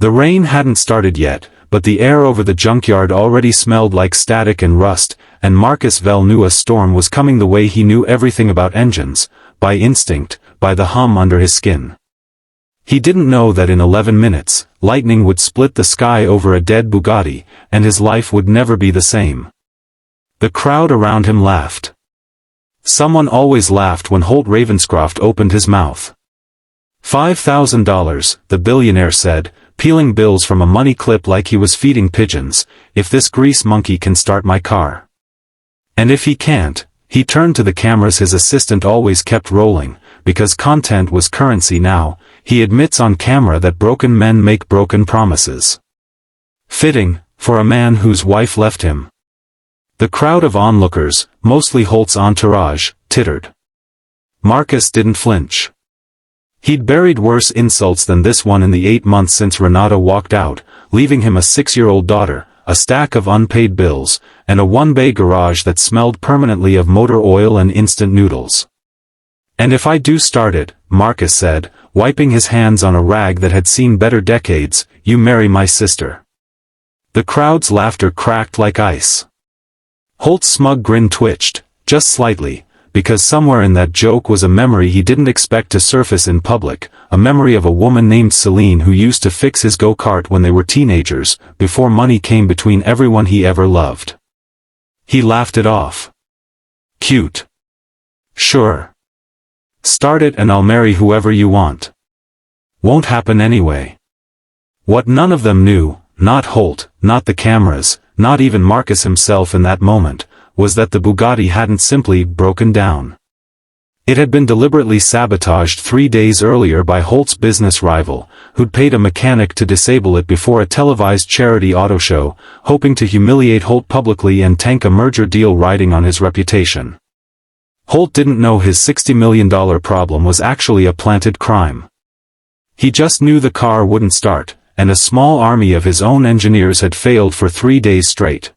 The rain hadn't started yet, but the air over the junkyard already smelled like static and rust, and Marcus Vell knew a storm was coming the way he knew everything about engines, by instinct, by the hum under his skin. He didn't know that in 11 minutes, lightning would split the sky over a dead Bugatti, and his life would never be the same. The crowd around him laughed. Someone always laughed when Holt Ravenscroft opened his mouth. $5,000, the billionaire said, peeling bills from a money clip like he was feeding pigeons, if this grease monkey can start my car. And if he can't, he turned to the cameras his assistant always kept rolling, because content was currency now. He admits on camera that broken men make broken promises. Fitting, for a man whose wife left him. The crowd of onlookers, mostly Holt's entourage, tittered. Marcus didn't flinch. He'd buried worse insults than this one in the 8 months since Renata walked out, leaving him a 6-year-old daughter, a stack of unpaid bills, and a one-bay garage that smelled permanently of motor oil and instant noodles. And if I do start it, Marcus said, wiping his hands on a rag that had seen better decades, you marry my sister. The crowd's laughter cracked like ice. Holt's smug grin twitched, just slightly, because somewhere in that joke was a memory he didn't expect to surface in public, a memory of a woman named Celine who used to fix his go-kart when they were teenagers, before money came between everyone he ever loved. He laughed it off. Cute. Sure. Start it and I'll marry whoever you want. Won't happen anyway. What none of them knew, not Holt, not the cameras, not even Marcus himself in that moment, was that the Bugatti hadn't simply broken down. It had been deliberately sabotaged 3 days earlier by Holt's business rival, who'd paid a mechanic to disable it before a televised charity auto show, hoping to humiliate Holt publicly and tank a merger deal riding on his reputation. Holt didn't know his $60 million problem was actually a planted crime. He just knew the car wouldn't start, and a small army of his own engineers had failed for 3 days straight.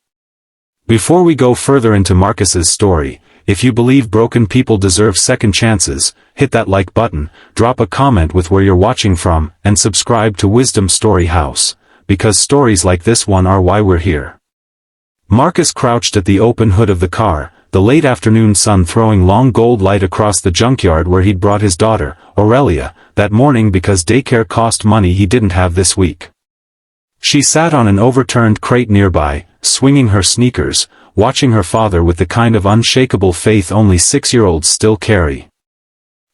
Before we go further into Marcus's story, if you believe broken people deserve second chances, hit that like button, drop a comment with where you're watching from, and subscribe to Wisdom Story House, because stories like this one are why we're here. Marcus crouched at the open hood of the car, the late afternoon sun throwing long gold light across the junkyard where he'd brought his daughter, Aurelia, that morning because daycare cost money he didn't have this week. She sat on an overturned crate nearby, swinging her sneakers, watching her father with the kind of unshakable faith only 6-year-olds still carry.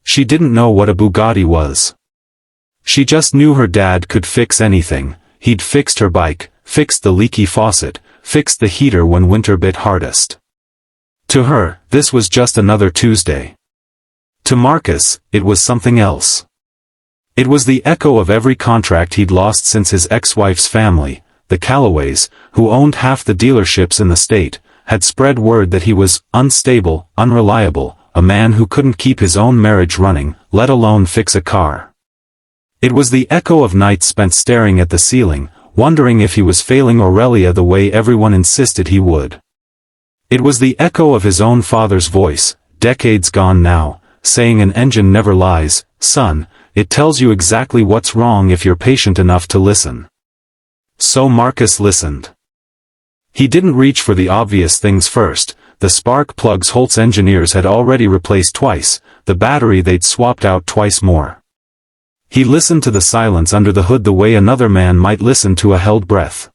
She didn't know what a Bugatti was. She just knew her dad could fix anything. He'd fixed her bike, fixed the leaky faucet, fixed the heater when winter bit hardest. To her, this was just another Tuesday. To Marcus, it was something else. It was the echo of every contract he'd lost since his ex-wife's family, the Callaways, who owned half the dealerships in the state, had spread word that he was unstable, unreliable, a man who couldn't keep his own marriage running, let alone fix a car. It was the echo of nights spent staring at the ceiling, wondering if he was failing Aurelia the way everyone insisted he would. It was the echo of his own father's voice, decades gone now, saying an engine never lies, son, it tells you exactly what's wrong if you're patient enough to listen. So Marcus listened. He didn't reach for the obvious things first. The spark plugs Holt's engineers had already replaced twice, the battery they'd swapped out twice more. He listened to the silence under the hood the way another man might listen to a held breath.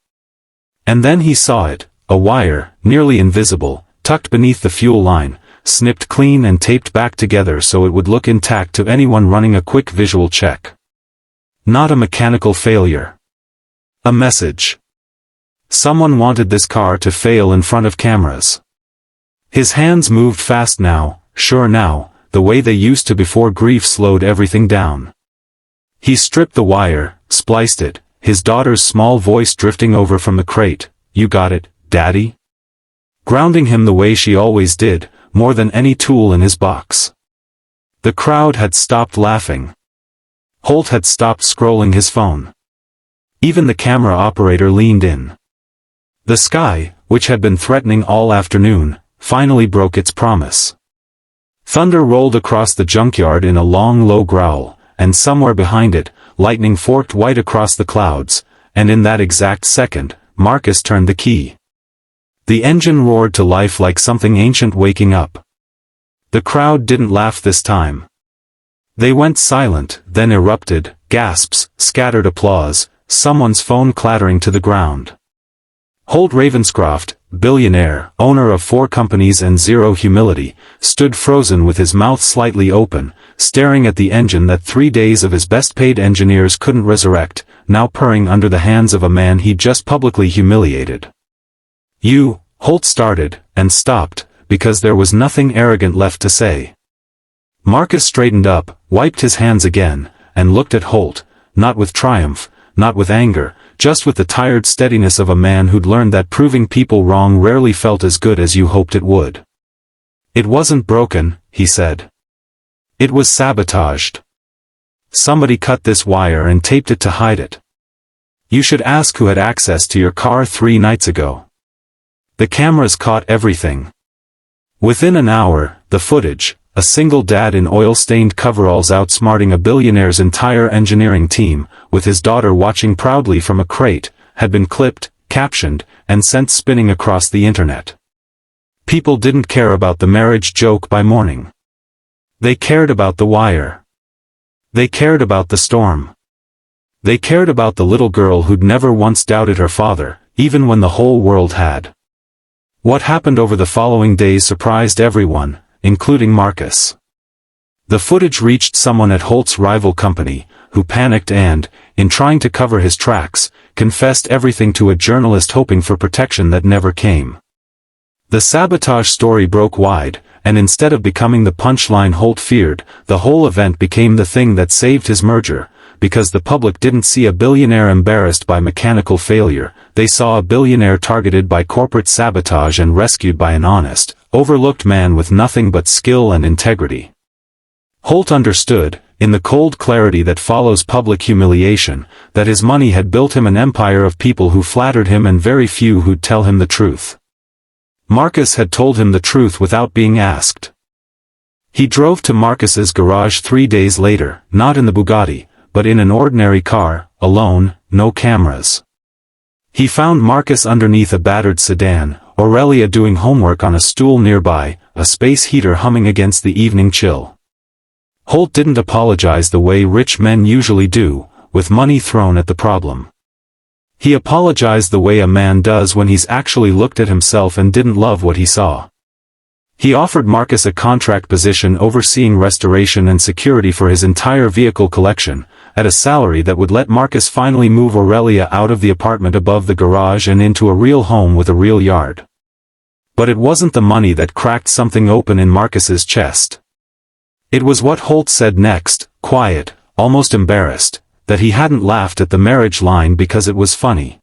And then he saw it, a wire, nearly invisible, tucked beneath the fuel line, snipped clean and taped back together so it would look intact to anyone running a quick visual check. Not a mechanical failure. A message. Someone wanted this car to fail in front of cameras. His hands moved fast now, sure now, the way they used to before grief slowed everything down. He stripped the wire, spliced it, his daughter's small voice drifting over from the crate, "You got it, Daddy?" Grounding him the way she always did, more than any tool in his box. The crowd had stopped laughing. Holt had stopped scrolling his phone. Even the camera operator leaned in. The sky, which had been threatening all afternoon, finally broke its promise. Thunder rolled across the junkyard in a long low growl, and somewhere behind it, lightning forked white across the clouds, and in that exact second, Marcus turned the key. The engine roared to life like something ancient waking up. The crowd didn't laugh this time. They went silent, then erupted, gasps, scattered applause, someone's phone clattering to the ground. Holt Ravenscroft, billionaire, owner of 4 companies and zero humility, stood frozen with his mouth slightly open, staring at the engine that 3 days of his best-paid engineers couldn't resurrect, now purring under the hands of a man he'd just publicly humiliated. "You," Holt started, and stopped, because there was nothing arrogant left to say. Marcus straightened up, wiped his hands again, and looked at Holt, not with triumph, not with anger, just with the tired steadiness of a man who'd learned that proving people wrong rarely felt as good as you hoped it would. "It wasn't broken," he said. "It was sabotaged. Somebody cut this wire and taped it to hide it. You should ask who had access to your car 3 nights ago. The cameras caught everything." Within an hour, the footage, a single dad in oil-stained coveralls outsmarting a billionaire's entire engineering team, with his daughter watching proudly from a crate, had been clipped, captioned, and sent spinning across the internet. People didn't care about the marriage joke by morning. They cared about the wire. They cared about the storm. They cared about the little girl who'd never once doubted her father, even when the whole world had. What happened over the following days surprised everyone, including Marcus. The footage reached someone at Holt's rival company, who panicked and, in trying to cover his tracks, confessed everything to a journalist hoping for protection that never came. The sabotage story broke wide, and instead of becoming the punchline Holt feared, the whole event became the thing that saved his merger, because the public didn't see a billionaire embarrassed by mechanical failure, they saw a billionaire targeted by corporate sabotage and rescued by an honest, overlooked man with nothing but skill and integrity. Holt understood, in the cold clarity that follows public humiliation, that his money had built him an empire of people who flattered him and very few who'd tell him the truth. Marcus had told him the truth without being asked. He drove to Marcus's garage 3 days later, not in the Bugatti, but in an ordinary car, alone, no cameras. He found Marcus underneath a battered sedan, Aurelia doing homework on a stool nearby, a space heater humming against the evening chill. Holt didn't apologize the way rich men usually do, with money thrown at the problem. He apologized the way a man does when he's actually looked at himself and didn't love what he saw. He offered Marcus a contract position overseeing restoration and security for his entire vehicle collection, at a salary that would let Marcus finally move Aurelia out of the apartment above the garage and into a real home with a real yard. But it wasn't the money that cracked something open in Marcus's chest. It was what Holt said next, quiet, almost embarrassed, that he hadn't laughed at the marriage line because it was funny.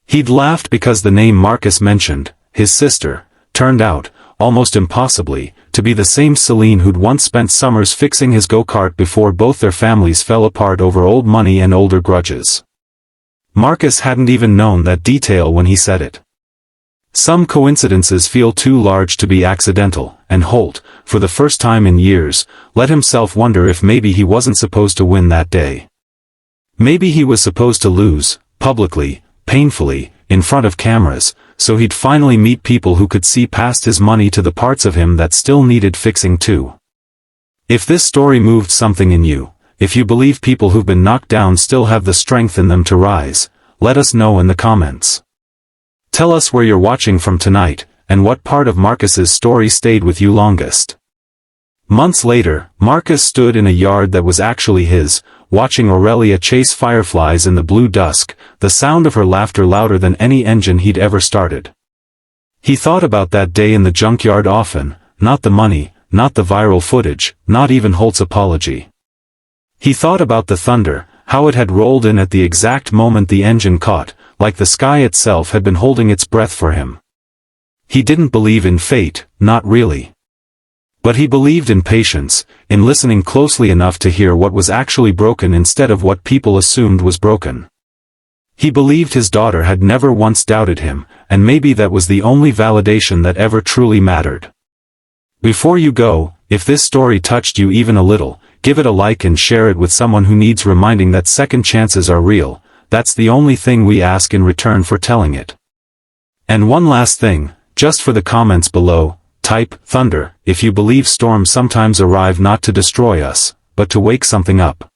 He'd laughed because the name Marcus mentioned, his sister, turned out, almost impossibly, to be the same Celine who'd once spent summers fixing his go-kart before both their families fell apart over old money and older grudges. Marcus hadn't even known that detail when he said it. Some coincidences feel too large to be accidental, and Holt, for the first time in years, let himself wonder if maybe he wasn't supposed to win that day. Maybe he was supposed to lose, publicly, painfully, in front of cameras, so he'd finally meet people who could see past his money to the parts of him that still needed fixing too. If this story moved something in you, if you believe people who've been knocked down still have the strength in them to rise, let us know in the comments. Tell us where you're watching from tonight, and what part of Marcus's story stayed with you longest. Months later, Marcus stood in a yard that was actually his, watching Aurelia chase fireflies in the blue dusk, the sound of her laughter louder than any engine he'd ever started. He thought about that day in the junkyard often, not the money, not the viral footage, not even Holt's apology. He thought about the thunder, how it had rolled in at the exact moment the engine caught, like the sky itself had been holding its breath for him. He didn't believe in fate, not really. But he believed in patience, in listening closely enough to hear what was actually broken instead of what people assumed was broken. He believed his daughter had never once doubted him, and maybe that was the only validation that ever truly mattered. Before you go, if this story touched you even a little, give it a like and share it with someone who needs reminding that second chances are real. That's the only thing we ask in return for telling it. And one last thing, just for the comments below, type thunder if you believe storms sometimes arrive not to destroy us, but to wake something up.